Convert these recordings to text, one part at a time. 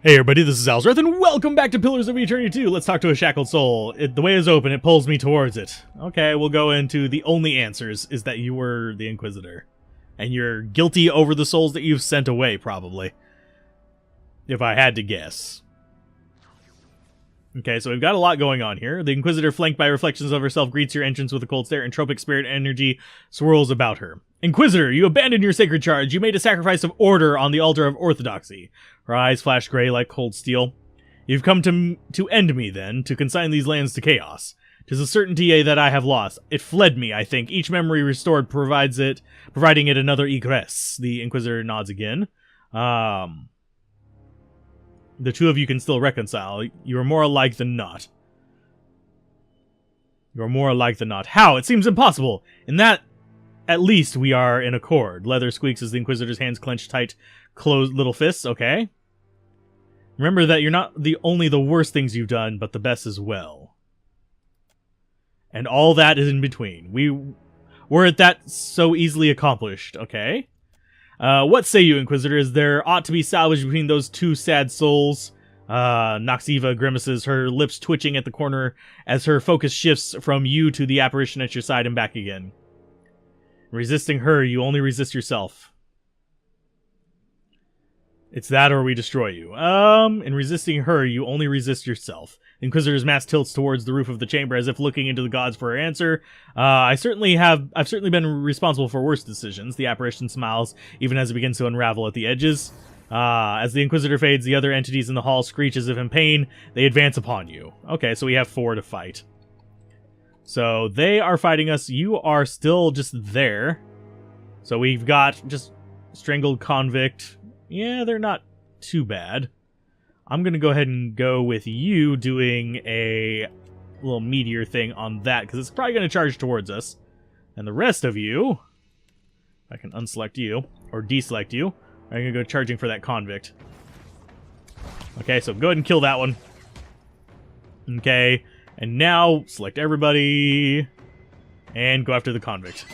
Hey everybody, this is Alzorath, and welcome back to Pillars of Eternity 2. Let's talk to a shackled soul. The way is open, it pulls me towards it. Okay, we'll go into the only answers is that you were the Inquisitor. And you're guilty over the souls that you've sent away, probably. If I had to guess. Okay, so we've got a lot going on here. The Inquisitor, flanked by reflections of herself, greets your entrance with a cold stare, and tropic spirit energy swirls about her. Inquisitor, you abandoned your sacred charge. You made a sacrifice of order on the altar of orthodoxy. Her eyes flash gray like cold steel. You've come to end me, then, to consign these lands to chaos. 'Tis a certainty that I have lost. It fled me, I think. Each memory restored providing it another egress. The Inquisitor nods again. The two of you can still reconcile. You are more alike than not. You are more alike than not. How? It seems impossible. In that, at least, we are in accord. Leather squeaks as the Inquisitor's hands clench tight, closed little fists. Okay. Remember that you're not only the worst things you've done, but the best as well. And all that is in between. Weren't that so easily accomplished? Okay. What say you, Inquisitors? There ought to be salvage between those two sad souls. Noxiva grimaces, her lips twitching at the corner as her focus shifts from you to the apparition at your side and back again. Resisting her, you only resist yourself. It's that or we destroy you. In resisting her, you only resist yourself. Inquisitor's mask tilts towards the roof of the chamber as if looking into the gods for her answer. I've certainly been responsible for worse decisions. The apparition smiles, even as it begins to unravel at the edges. As the Inquisitor fades, the other entities in the hall screech as if in pain. They advance upon you. Okay, so we have 4 to fight. So they are fighting us. You are still just there. So we've got just strangled convict. Yeah, they're not too bad. I'm going to go ahead and go with you doing a little meteor thing on that, because it's probably going to charge towards us. And the rest of you, I can unselect you, or deselect you. I'm going to go charging for that convict. Okay, so go ahead and kill that one. Okay, and now select everybody, and go after the convict.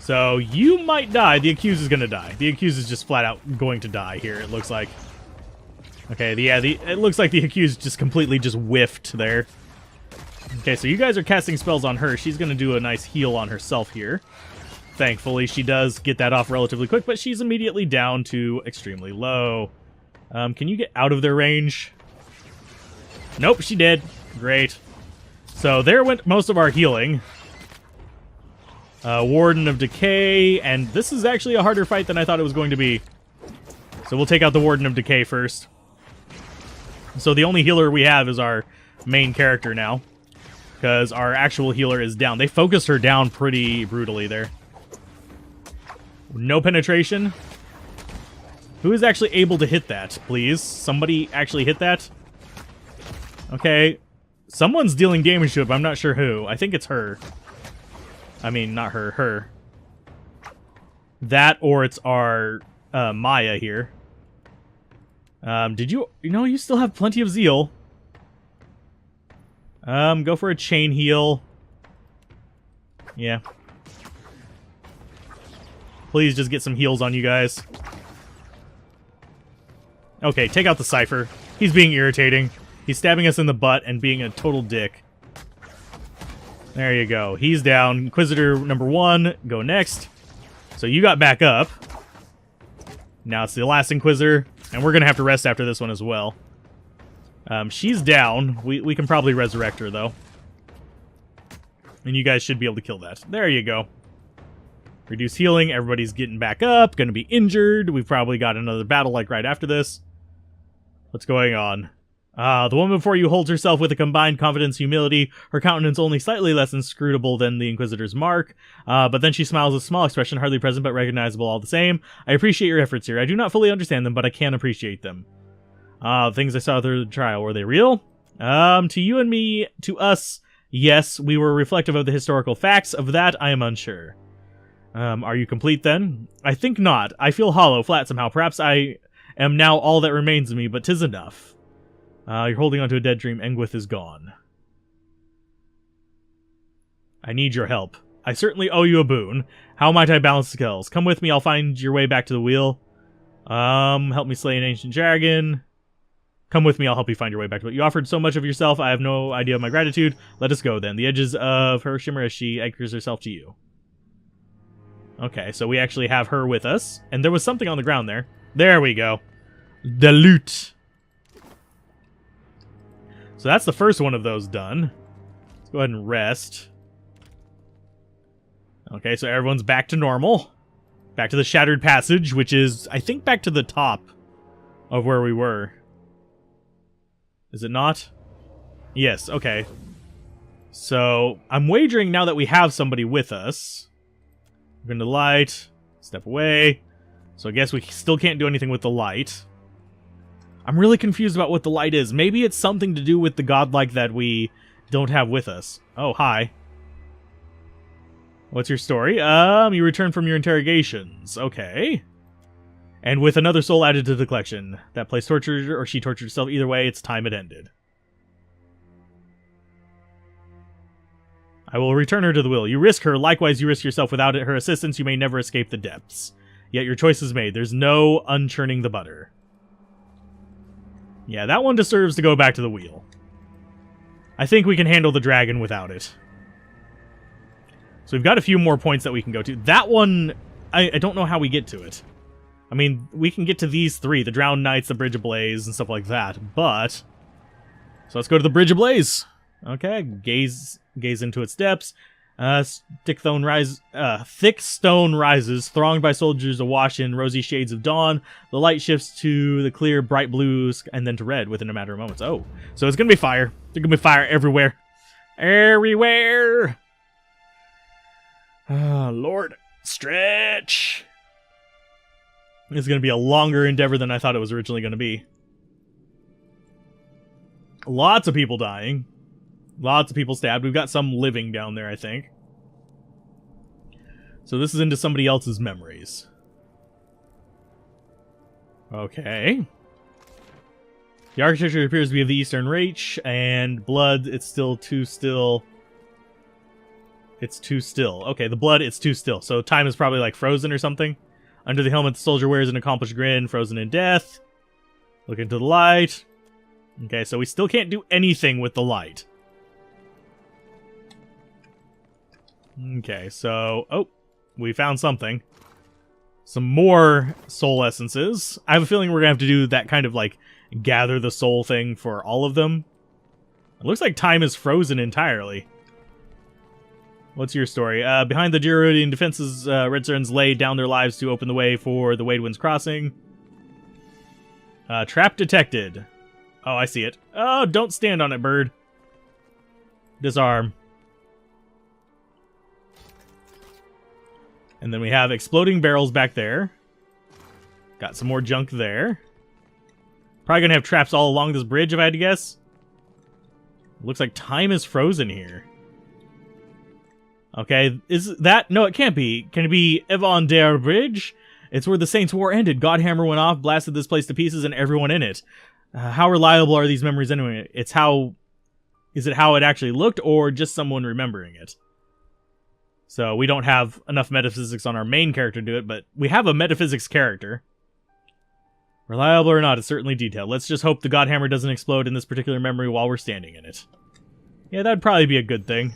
So you might die. The accused is going to die. The accused is just flat out going to die here, it looks like. Okay, it looks like the accused just completely just whiffed there. Okay, so you guys are casting spells on her. She's going to do a nice heal on herself here. Thankfully, she does get that off relatively quick, but she's immediately down to extremely low. Can you get out of their range? Nope, she did. Great. So there went most of our healing. Warden of Decay, and this is actually a harder fight than I thought it was going to be. So we'll take out the Warden of Decay first. So the only healer we have is our main character now, because our actual healer is down. They focused her down pretty brutally there. No penetration. Who is actually able to hit that, please? Somebody actually hit that? Okay. Someone's dealing damage to it, but I'm not sure who. I think it's her. I mean, not her, her. That, or it's our Maya here. Did you... you still have plenty of zeal. Go for a chain heal. Yeah. Please just get some heals on you guys. Okay, take out the Cypher. He's being irritating. He's stabbing us in the butt and being a total dick. There you go. He's down. Inquisitor number 1, go next. So you got back up. Now it's the last Inquisitor, and we're going to have to rest after this one as well. She's down. We can probably resurrect her, though. And you guys should be able to kill that. There you go. Reduce healing. Everybody's getting back up. Going to be injured. We've probably got another battle like right after this. What's going on? The woman before you holds herself with a combined confidence, humility, her countenance only slightly less inscrutable than the Inquisitor's mark, but then she smiles with a small expression, hardly present but recognizable all the same. I appreciate your efforts here. I do not fully understand them, but I can appreciate them. The things I saw through the trial, were they real? To you and me, to us, yes, we were reflective of the historical facts. Of that, I am unsure. Are you complete then? I think not. I feel hollow, flat somehow. Perhaps I am now all that remains of me, but 'tis enough. You're holding on to a dead dream. Engwith is gone. I need your help. I certainly owe you a boon. How might I balance the scales? Come with me, I'll find your way back to the wheel. Help me slay an ancient dragon. Come with me, I'll help you find your way back to it. You offered so much of yourself, I have no idea of my gratitude. Let us go, then. The edges of her shimmer as she anchors herself to you. Okay, so we actually have her with us. And there was something on the ground there. There we go. The loot. So that's the first one of those done. Let's go ahead and rest. Okay, so everyone's back to normal. Back to the Shattered Passage, which is, I think, back to the top of where we were. Is it not? Yes, okay. So, I'm wagering now that we have somebody with us. We're going to light. Step away. So I guess we still can't do anything with the light. I'm really confused about what the light is. Maybe it's something to do with the godlike that we don't have with us. Oh, hi. What's your story? You returned from your interrogations. Okay. And with another soul added to the collection. That place tortured or she tortured herself. Either way, it's time it ended. I will return her to the will. You risk her. Likewise, you risk yourself. Without her assistance, you may never escape the depths. Yet your choice is made. There's no unchurning the butter. Yeah, that one deserves to go back to the wheel. I think we can handle the dragon without it. So we've got a few more points that we can go to. That one, I don't know how we get to it. I mean, we can get to these three. The Drowned Knights, the Bridge Ablaze, and stuff like that. But, so let's go to the Bridge Ablaze. Okay, gaze into its depths. Thick stone rises, thronged by soldiers awash in rosy shades of dawn. The light shifts to the clear, bright blues, and then to red within a matter of moments. Oh, so it's gonna be fire. There's gonna be fire everywhere. Everywhere! Oh, Lord. Stretch! It's gonna be a longer endeavor than I thought it was originally gonna be. Lots of people dying. Lots of people stabbed. We've got some living down there, I think. So this is into somebody else's memories. Okay. The architecture appears to be of the Eastern Reach, and blood, it's still too still. It's too still. Okay, the blood, it's too still. So time is probably like frozen or something. Under the helmet, the soldier wears an accomplished grin, frozen in death. Look into the light. Okay, so we still can't do anything with the light. Okay, so... oh, we found something. Some more soul essences. I have a feeling we're going to have to do that kind of, like, gather the soul thing for all of them. It looks like time is frozen entirely. What's your story? Behind the Gerudian defenses, Red Serns laid down their lives to open the way for the Wadewind's crossing. Trap detected. Oh, I see it. Oh, don't stand on it, bird. Disarm. And then we have exploding barrels back there. Got some more junk there. Probably gonna have traps all along this bridge, if I had to guess. Looks like time is frozen here. Okay, is that... no, it can't be. Can it be Evon der Bridge? It's where the Saints' War ended. Godhammer went off, blasted this place to pieces, and everyone in it. How reliable are these memories anyway? It's how... is it how it actually looked, or just someone remembering it? So we don't have enough metaphysics on our main character to do it, but we have a metaphysics character. Reliable or not, it's certainly detailed. Let's just hope the Godhammer doesn't explode in this particular memory while we're standing in it. Yeah, that'd probably be a good thing.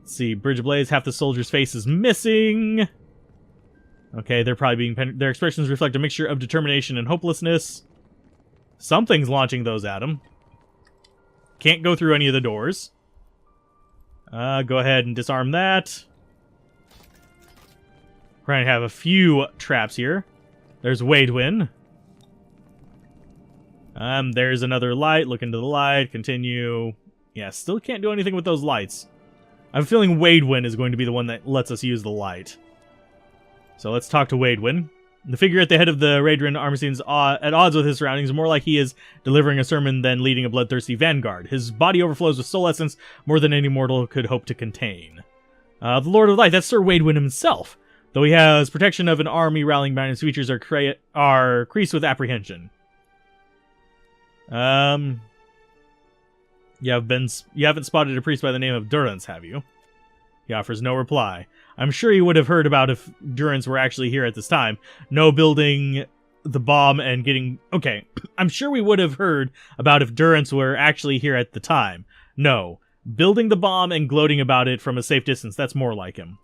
Let's see, Bridge Ablaze, half the soldier's face is missing. Okay, they're probably being... their expressions reflect a mixture of determination and hopelessness. Something's launching those at them. Can't go through any of the doors. Go ahead and disarm that. We're going to have a few traps here. There's Wadewin. There's another light. Look into the light. Continue. Yeah, still can't do anything with those lights. I'm feeling Wadewin is going to be the one that lets us use the light. So let's talk to Wadewin. The figure at the head of the Raedrin army seems at odds with his surroundings, more like he is delivering a sermon than leading a bloodthirsty vanguard. His body overflows with soul essence, more than any mortal could hope to contain. The Lord of Light, that's Sir Wadewin himself. Though he has protection of an army rallying behind his features are creased with apprehension. You haven't spotted a priest by the name of Durance, have you? He offers no reply. I'm sure he would have heard about if Durance were actually here at this time. No building the bomb and getting... Okay, I'm sure we would have heard about if Durance were actually here at the time. No. Building the bomb and gloating about it from a safe distance, that's more like him.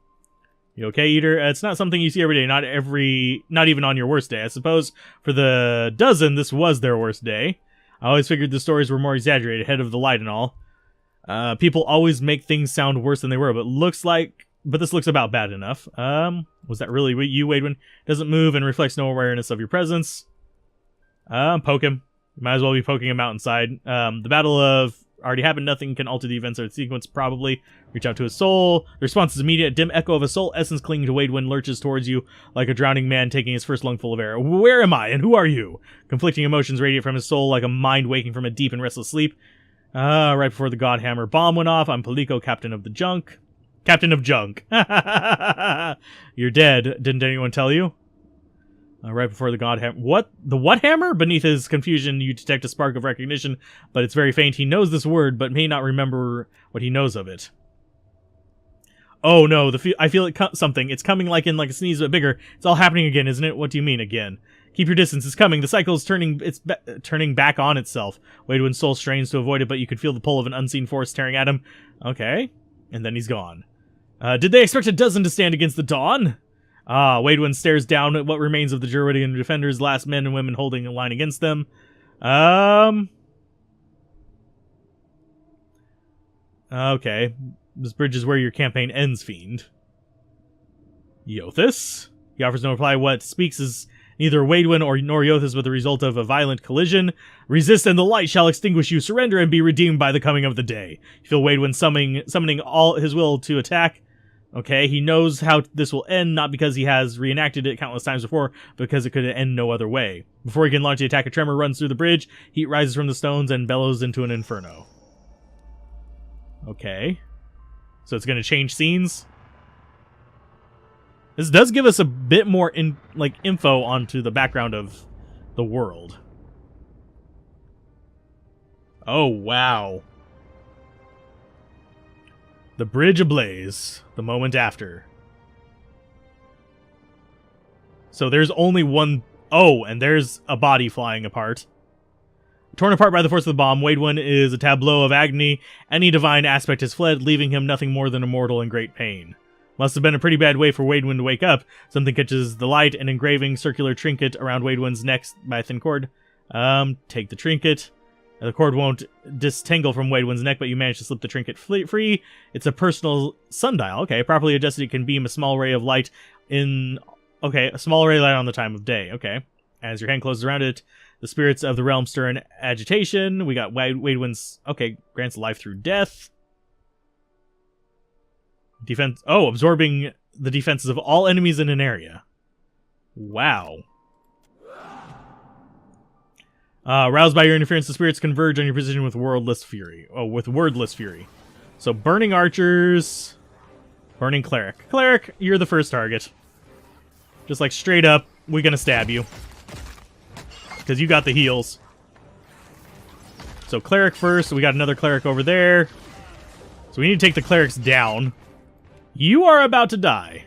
You okay, Eater? It's not something you see every day, not even on your worst day. I suppose for the dozen, this was their worst day. I always figured the stories were more exaggerated, head of the light and all. People always make things sound worse than they were, but this looks about bad enough. Was that really you, Wadewind? Doesn't move and reflects no awareness of your presence. Poke him. You might as well be poking him out inside. The battle of already happened. Nothing can alter the events or the sequence, probably. Reach out to his soul. The response is immediate. Dim echo of a soul essence clinging to Wadewind lurches towards you like a drowning man taking his first lungful of air. Where am I, and who are you? Conflicting emotions radiate from his soul like a mind waking from a deep and restless sleep. Right before the Godhammer bomb went off, I'm Palico, captain of the junk. Captain of junk. You're dead. Didn't anyone tell you? Right before the Godhammer. What? The what hammer? Beneath his confusion, you detect a spark of recognition, but it's very faint. He knows this word, but may not remember what he knows of it. Oh no, I feel something. It's coming like a sneeze, but bigger. It's all happening again, isn't it? What do you mean again? Keep your distance. It's coming. The cycle is turning back on itself. Wadewind's soul strains to avoid it, but you can feel the pull of an unseen force tearing at him. Okay. And then he's gone. Did they expect a dozen to stand against the dawn? Wadewind stares down at what remains of the Druidian defenders, last men and women holding a line against them. Okay. This bridge is where your campaign ends, fiend. Yothis? He offers no reply. What speaks is neither Wadewind nor Yothis, but the result of a violent collision. Resist and the light shall extinguish you. Surrender and be redeemed by the coming of the day. You feel Wadewind summoning all his will to attack. Okay, he knows how this will end, not because he has reenacted it countless times before, but because it could end no other way. Before he can launch the attack, a tremor runs through the bridge, heat rises from the stones, and bellows into an inferno. Okay. So it's going to change scenes? This does give us a bit more info onto the background of the world. Oh, wow. The bridge ablaze, the moment after. So there's only one... Oh, and there's a body flying apart. Torn apart by the force of the bomb, Wadewind is a tableau of agony. Any divine aspect has fled, leaving him nothing more than a mortal in great pain. Must have been a pretty bad way for Wadewind to wake up. Something catches the light, an engraving circular trinket around Wadewind's neck by a thin cord. Take the trinket. The cord won't disentangle from Wadewind's neck, but you manage to slip the trinket free. It's a personal sundial. Okay, properly adjusted, it can beam a small ray of light in... Okay, a small ray of light on the time of day. Okay. As your hand closes around it, the spirits of the realm stir in agitation. We got Wadewind's... Okay, grants life through death. Defense... Oh, absorbing the defenses of all enemies in an area. Wow. Roused by your interference, the spirits converge on your position with wordless fury. Oh, with wordless fury. So, burning archers... Burning cleric. Cleric, you're the first target. Just like straight up, we're gonna stab you. Because you got the heals. So cleric first. We got another cleric over there. So we need to take the clerics down. You are about to die.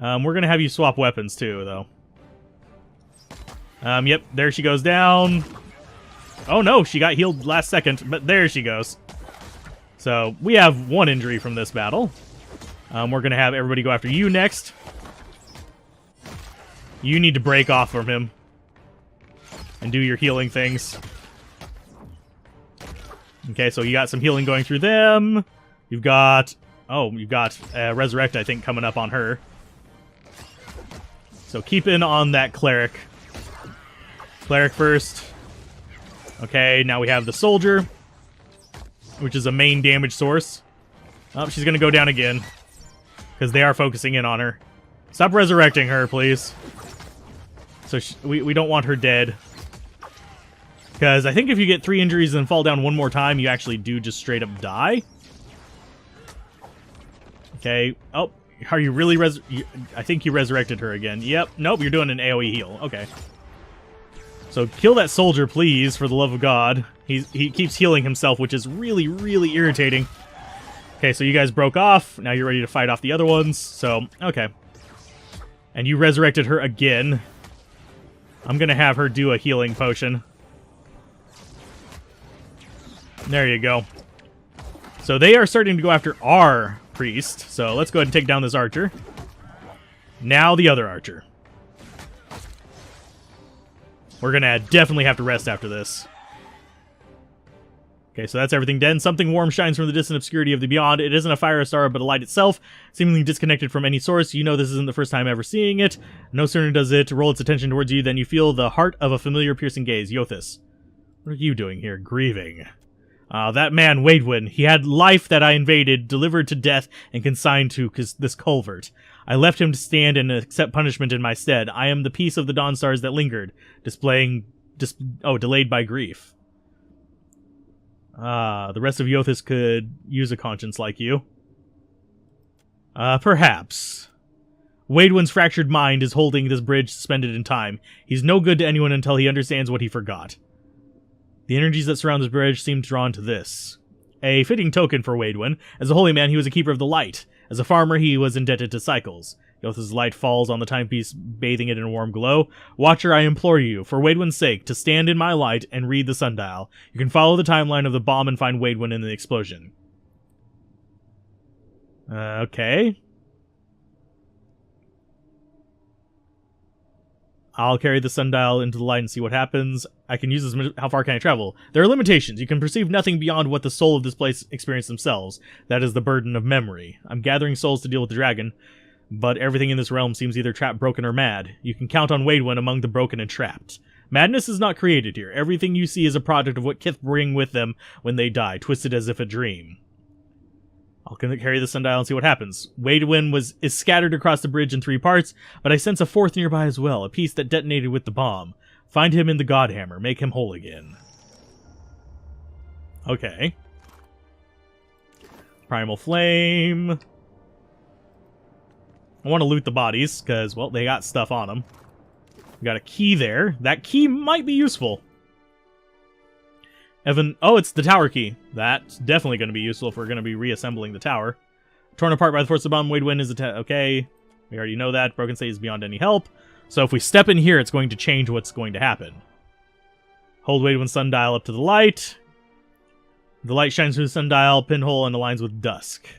We're going to have you swap weapons too, though. Yep, there she goes down. Oh no, she got healed last second, but there she goes. So we have one injury from this battle. We're going to have everybody go after you next. You need to break off from him. And do your healing things. Okay, so you got some healing going through them. You've got... Oh, you've got Resurrect, I think, coming up on her. So keep in on that cleric. Cleric first. Okay, now we have the soldier. Which is a main damage source. Oh, she's going to go down again. Because they are focusing in on her. Stop resurrecting her, please. So we don't want her dead. Because I think if you get 3 injuries and fall down one more time, you actually do just straight up die. Okay. Oh, are you really I think you resurrected her again. Yep. Nope, you're doing an AoE heal. Okay. So kill that soldier, please, for the love of God. He keeps healing himself, which is really, really irritating. Okay, so you guys broke off. Now you're ready to fight off the other ones. So, okay. And you resurrected her again. I'm going to have her do a healing potion. There you go. So they are starting to go after our priest. So let's go ahead and take down this archer. Now the other archer. We're going to definitely have to rest after this. Okay, so that's everything dead. Something warm shines from the distant obscurity of the beyond. It isn't a fire star, but a light itself, seemingly disconnected from any source. You know this isn't the first time ever seeing it. No sooner does it roll its attention towards you than you feel the heart of a familiar piercing gaze. Yothis, what are you doing here? Grieving. That man, Waidwin, he had life that I invaded, delivered to death, and consigned to this culvert. I left him to stand and accept punishment in my stead. I am the piece of the dawn stars that lingered, delayed by grief. The rest of Yothis could use a conscience like you. Perhaps. Waidwin's fractured mind is holding this bridge suspended in time. He's no good to anyone until he understands what he forgot. The energies that surround this bridge seem drawn to this. A fitting token for Waidwin. As a holy man, he was a keeper of the light. As a farmer, he was indebted to cycles. Yothis' light falls on the timepiece, bathing it in a warm glow. Watcher, I implore you, for Waidwin's sake, to stand in my light and read the sundial. You can follow the timeline of the bomb and find Waidwin in the explosion. Okay. I'll carry the sundial into the light and see what happens. I can use this. How far can I travel? There are limitations. You can perceive nothing beyond what the soul of this place experienced themselves. That is the burden of memory. I'm gathering souls to deal with the dragon, but everything in this realm seems either trapped, broken, or mad. You can count on Waidwin among the broken and trapped. Madness is not created here. Everything you see is a product of what Kith bring with them when they die, twisted as if a dream. I'll carry the sundial and see what happens. Waidwin is scattered across the bridge in 3 parts, but I sense a 4th nearby as well, a piece that detonated with the bomb. Find him in the Godhammer. Make him whole again. Okay. Primal Flame. I want to loot the bodies, because, well, they got stuff on them. We got a key there. That key might be useful. Evan, oh, it's the tower key. That's definitely going to be useful if we're going to be reassembling the tower. Torn apart by the force of the bomb, Waidwin is okay. We already know that. Broken state is beyond any help. So if we step in here, it's going to change what's going to happen. Hold Waidwin's sundial up to the light. The light shines through the sundial, pinhole, and aligns with dusk.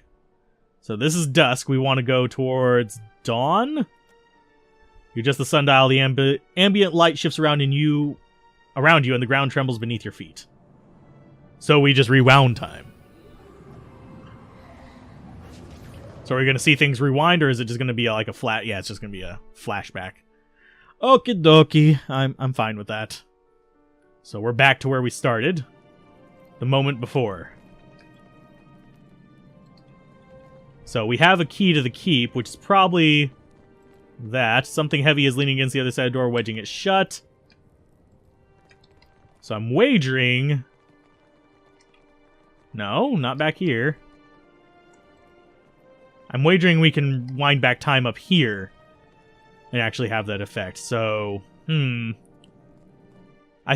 So this is dusk. We want to go towards dawn. You adjust the sundial. The ambient light shifts around you, and the ground trembles beneath your feet. So we just rewound time. So are we going to see things rewind, or is it just going to be like a flat... Yeah, it's just going to be a flashback. Okie dokie. I'm fine with that. So we're back to where we started. The moment before. So we have a key to the keep, which is probably that. Something heavy is leaning against the other side of the door, wedging it shut. So I'm wagering... No, not back here. I'm wagering we can wind back time up here and actually have that effect. So, I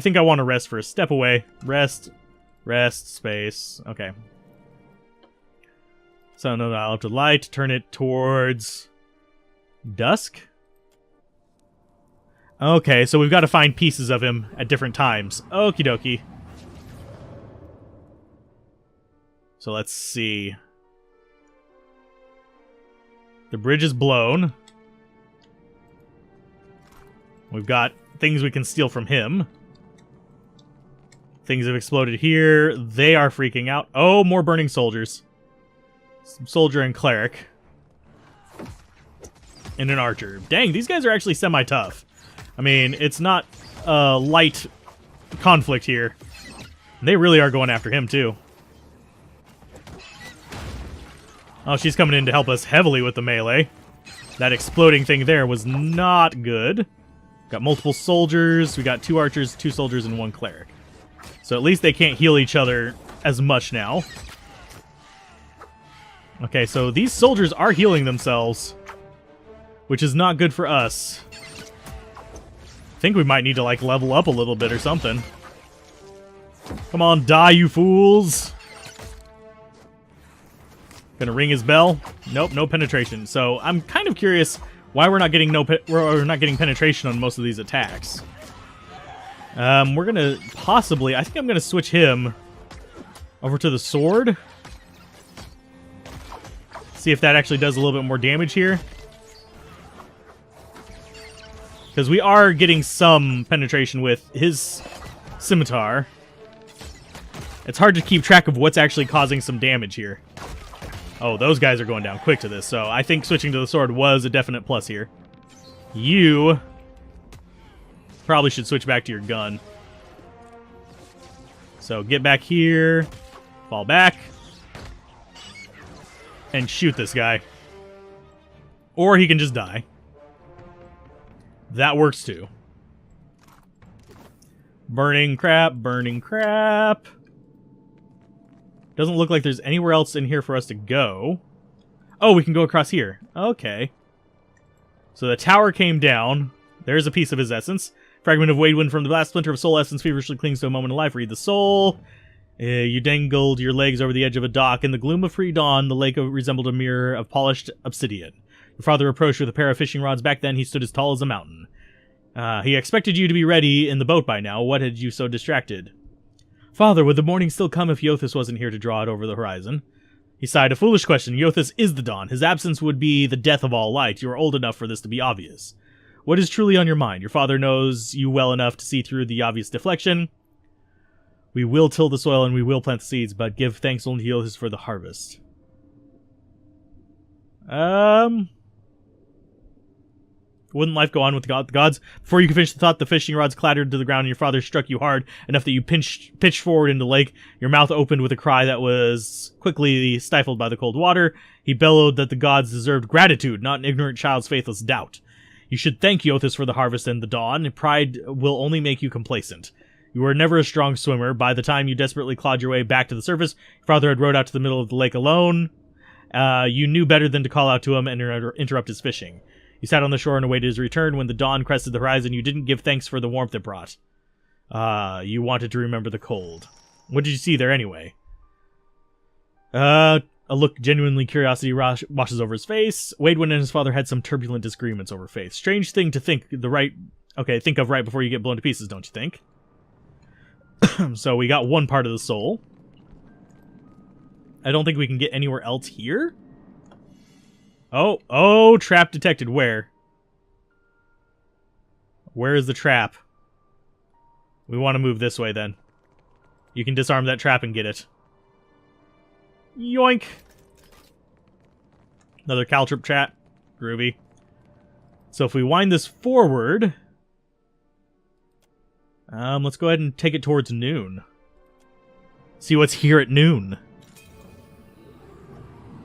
think I want to rest for a step away. Rest, space. Okay. So, no, I'll have to light, turn it towards dusk. Okay, so we've got to find pieces of him at different times. Okie dokie. So let's see. The bridge is blown. We've got things we can steal from him. Things have exploded here. They are freaking out. Oh, more burning soldiers. Some soldier and cleric. And an archer. Dang, these guys are actually semi-tough. I mean, it's not a light conflict here. They really are going after him, too. Oh, she's coming in to help us heavily with the melee. That exploding thing there was not good. Got multiple soldiers. We got 2 archers, 2 soldiers, and 1 cleric. So at least they can't heal each other as much now. Okay, so these soldiers are healing themselves, which is not good for us. I think we might need to, like, level up a little bit or something. Come on, die, you fools! Gonna ring his bell. Nope, no penetration. So I'm kind of curious why we're not getting we're not getting penetration on most of these attacks. We're gonna possibly. I think I'm gonna switch him over to the sword. See if that actually does a little bit more damage here. Because we are getting some penetration with his scimitar. It's hard to keep track of what's actually causing some damage here. Oh, those guys are going down quick to this, so I think switching to the sword was a definite plus here. You probably should switch back to your gun. So get back here, fall back, and shoot this guy. Or he can just die. That works too. Burning crap, burning crap. Doesn't look like there's anywhere else in here for us to go. Oh, we can go across here. Okay. So the tower came down. There's a piece of his essence. Fragment of Wadewind from the last splinter of soul essence feverishly clings to a moment of life. Read the soul. You dangled your legs over the edge of a dock. In the gloom of pre-dawn, the lake resembled a mirror of polished obsidian. Your father approached with a pair of fishing rods. Back then, he stood as tall as a mountain. He expected you to be ready in the boat by now. What had you so distracted? Father, would the morning still come if Yothus wasn't here to draw it over the horizon? He sighed. A foolish question. Yothus is the dawn. His absence would be the death of all light. You are old enough for this to be obvious. What is truly on your mind? Your father knows you well enough to see through the obvious deflection. We will till the soil and we will plant the seeds, but give thanks only to Yothus for the harvest. Wouldn't life go on with the gods? Before you could finish the thought, the fishing rods clattered to the ground and your father struck you hard enough that you pitched forward into the lake. Your mouth opened with a cry that was quickly stifled by the cold water. He bellowed that the gods deserved gratitude, not an ignorant child's faithless doubt. You should thank Yothus for the harvest and the dawn. Pride will only make you complacent. You were never a strong swimmer. By the time you desperately clawed your way back to the surface, your father had rowed out to the middle of the lake alone. You knew better than to call out to him and interrupt his fishing. You sat on the shore and awaited his return. When the dawn crested the horizon, you didn't give thanks for the warmth it brought. You wanted to remember the cold. What did you see there anyway? A look genuinely curiosity washes over his face. Wadewind and his father had some turbulent disagreements over faith. Strange thing to think of right before you get blown to pieces, don't you think? So we got one part of the soul. I don't think we can get anywhere else here. Oh, trap detected. Where? Where is the trap? We want to move this way then. You can disarm that trap and get it. Yoink! Another caltrip chat. Groovy. So if we wind this forward... let's go ahead and take it towards noon. See what's here at noon.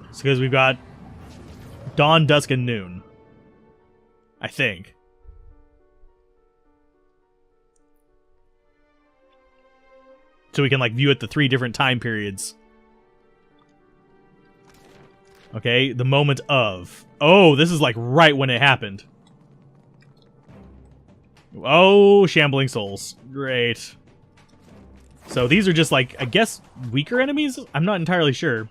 It's because we've got dawn, dusk, and noon. I think. So we can, like, view it the 3 different time periods. Okay, the moment of. Oh, this is, like, right when it happened. Oh, shambling souls. Great. So these are just, like, I guess, weaker enemies? I'm not entirely sure.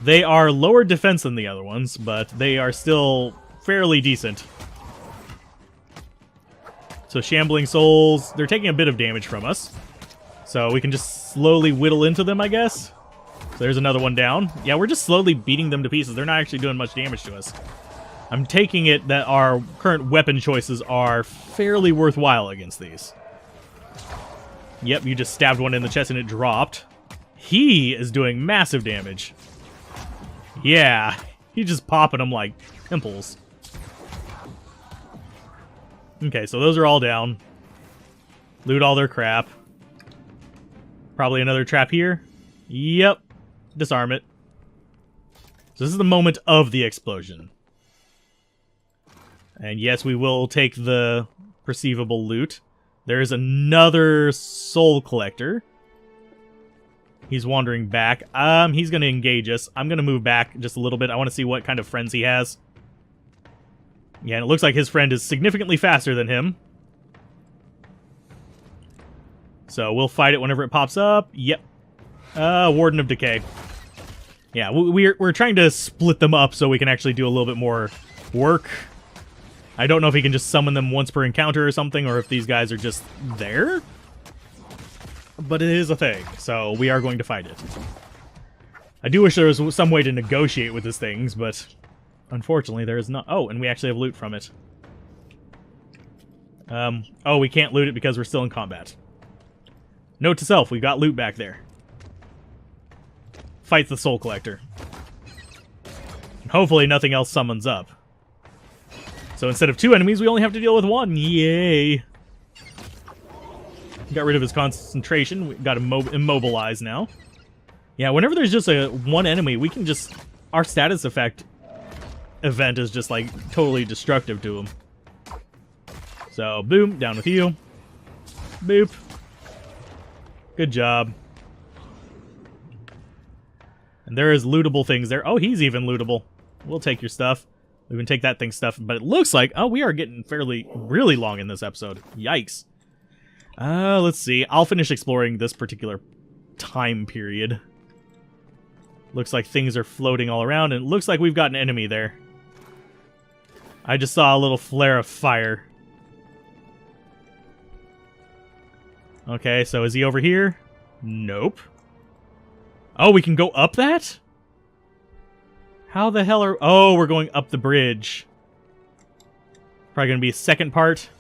They are lower defense than the other ones, but they are still fairly decent. So shambling souls, they're taking a bit of damage from us. So we can just slowly whittle into them, I guess. So there's another one down. Yeah, we're just slowly beating them to pieces. They're not actually doing much damage to us. I'm taking it that our current weapon choices are fairly worthwhile against these. Yep, you just stabbed one in the chest and it dropped. He is doing massive damage. Yeah, he's just popping them like pimples. Okay, so those are all down. Loot all their crap. Probably another trap here. Yep. Disarm it. So this is the moment of the explosion. And yes, we will take the perceivable loot. There's another soul collector. He's wandering back. He's going to engage us. I'm going to move back just a little bit. I want to see what kind of friends he has. Yeah, and it looks like his friend is significantly faster than him. So we'll fight it whenever it pops up. Yep. Warden of Decay. Yeah, we're trying to split them up so we can actually do a little bit more work. I don't know if he can just summon them once per encounter or something, or if these guys are just there. But it is a thing, so we are going to fight it. I do wish there was some way to negotiate with these things, but unfortunately there is not. Oh, and we actually have loot from it. Oh, we can't loot it because we're still in combat. Note to self, we've got loot back there. Fight the Soul Collector. And hopefully nothing else summons up. So instead of 2 enemies, we only have to deal with 1. Yay! Got rid of his concentration. We got him immobilized now. Yeah, whenever there's just one enemy, we can just... Our status effect event is just, like, totally destructive to him. So, boom, down with you. Boop. Good job. And there is lootable things there. Oh, he's even lootable. We'll take your stuff. We can take that thing's stuff. But it looks like... Oh, we are getting really long in this episode. Yikes. Let's see. I'll finish exploring this particular time period. Looks like things are floating all around, and it looks like we've got an enemy there. I just saw a little flare of fire. Okay, so is he over here? Nope. Oh, we can go up that? How the hell are... Oh, we're going up the bridge. Probably going to be a second part.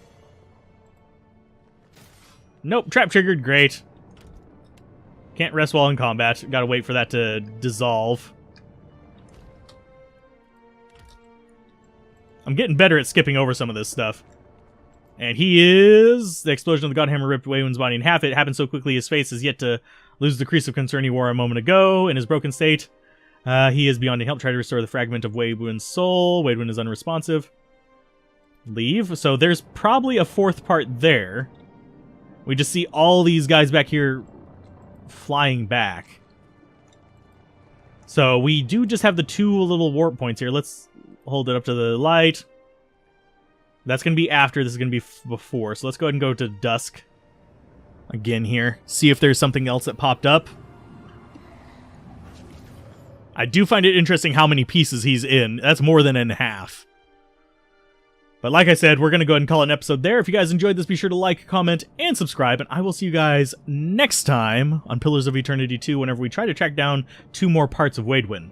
Nope, trap triggered. Great. Can't rest while in combat. Gotta wait for that to dissolve. I'm getting better at skipping over some of this stuff. And he is... The explosion of the Godhammer ripped Waywin's body in half. It happened so quickly his face is yet to lose the crease of concern he wore a moment ago. In his broken state, he is beyond help. Try to restore the fragment of Waywin's soul. Waywin is unresponsive. Leave. So there's probably a 4th part there. We just see all these guys back here flying back. So we do just have the 2 little warp points here. Let's hold it up to the light. That's going to be after. This is going to be before. So let's go ahead and go to dusk again here. See if there's something else that popped up. I do find it interesting how many pieces he's in. That's more than in half. But like I said, we're going to go ahead and call it an episode there. If you guys enjoyed this, be sure to like, comment, and subscribe. And I will see you guys next time on Pillars of Eternity 2 whenever we try to track down 2 more parts of Waywin.